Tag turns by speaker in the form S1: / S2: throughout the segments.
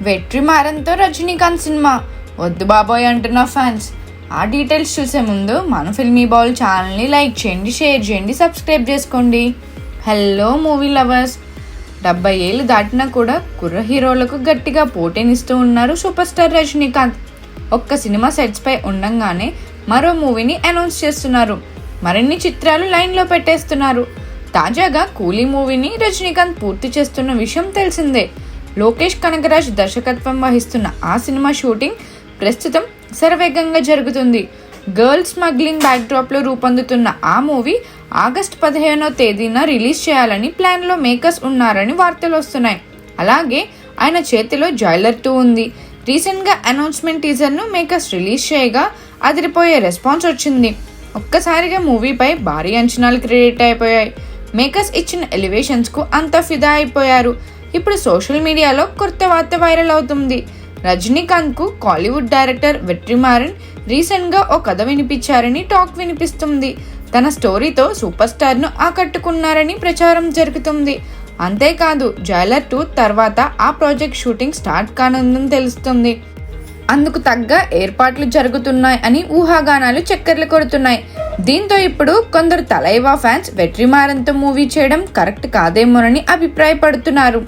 S1: వెట్రిమారన్తో Rajinikanth cinema వద్దు బాబోయ్ అంటున్న ఫ్యాన్స్. ఆ డీటెయిల్స్ చూసే ముందు మన ఫిల్మీ బౌల్ ఛానల్ని లైక్ చేయండి, షేర్ చేయండి, సబ్స్క్రైబ్ చేసుకోండి. Hello movie lovers. 70 ఏళ్ళు దాటినా కూడా కుర్ర హీరోలకు గట్టిగా పోటీనిస్తూ ఉన్నారు సూపర్ స్టార్ రజనీకాంత్. ఒక్క సినిమా సెట్స్పై ఉండంగానే మరో మూవీని అనౌన్స్ చేస్తున్నారు. మరిన్ని చిత్రాలు లైన్లో పెట్టేస్తున్నారు. తాజాగా కూలీ మూవీని రజనీకాంత్ పూర్తి చేస్తున్న విషయం తెలిసిందే. లోకేష్ కనగరాజ్ దర్శకత్వం వహిస్తున్న ఆ సినిమా షూటింగ్ ప్రస్తుతం శరవేగంగా జరుగుతుంది. గర్ల్ స్మగ్లింగ్ బ్యాక్డ్రాప్లో రూపొందుతున్న ఆ మూవీ ఆగస్టు 15వ తేదీన రిలీజ్ చేయాలని ప్లాన్లో మేకర్స్ ఉన్నారని వార్తలు వస్తున్నాయి. అలాగే ఆయన చేతిలో జైలర్ 2 ఉంది. రీసెంట్గా అనౌన్స్మెంట్ టీజర్ను మేకర్స్ రిలీజ్ చేయగా అదిరిపోయే రెస్పాన్స్ వచ్చింది. ఒక్కసారిగా మూవీపై భారీ అంచనాలు క్రియేట్ అయిపోయాయి. మేకర్స్ ఇచ్చిన ఎలివేషన్స్కు అంతా ఫిదా అయిపోయారు. ఇప్పుడు సోషల్ మీడియాలో కొత్త వార్త వైరల్ అవుతుంది. రజనీకాంత్కు కాలీవుడ్ డైరెక్టర్ వెట్రిమారన్ రీసెంట్గా ఓ కథ వినిపించారని టాక్ వినిపిస్తుంది. తన స్టోరీతో సూపర్ స్టార్ను ఆకట్టుకున్నారని ప్రచారం జరుగుతుంది. అంతేకాదు జైలర్ 2 తర్వాత ఆ ప్రాజెక్ట్ షూటింగ్ స్టార్ట్ కానుందని తెలుస్తుంది. అందుకు తగ్గ ఏర్పాట్లు జరుగుతున్నాయి అని ఊహాగానాలు చక్కర్లు కొడుతున్నాయి. దీంతో ఇప్పుడు కొందరు తలైవా ఫ్యాన్స్ వెట్రిమారన్తో మూవీ చేయడం కరెక్ట్ కాదేమోనని అభిప్రాయపడుతున్నారు.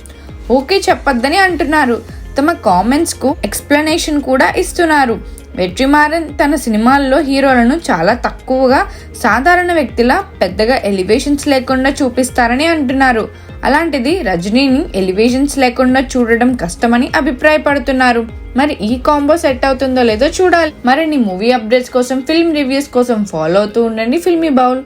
S1: ఓకే చెప్పొద్దని అంటున్నారు. తమ కామెంట్స్కు ఎక్స్ప్లెనేషన్ కూడా ఇస్తున్నారు. వెట్రిమారన్ తన సినిమాల్లో హీరోలను చాలా తక్కువగా సాధారణ వ్యక్తిలా పెద్దగా ఎలివేషన్స్ లేకుండా చూపిస్తారని అంటున్నారు. అలాంటిది రజనీని ఎలివేషన్స్ లేకుండా చూడడం కష్టమని అభిప్రాయపడుతున్నారు. మరి ఈ కాంబో సెట్ అవుతుందో లేదో చూడాలి. మరిన్ని మూవీ అప్డేట్స్ కోసం, ఫిల్మ్ రివ్యూస్ కోసం ఫాలో అవుతూ ఉండండి ఫిల్మీ బౌల్.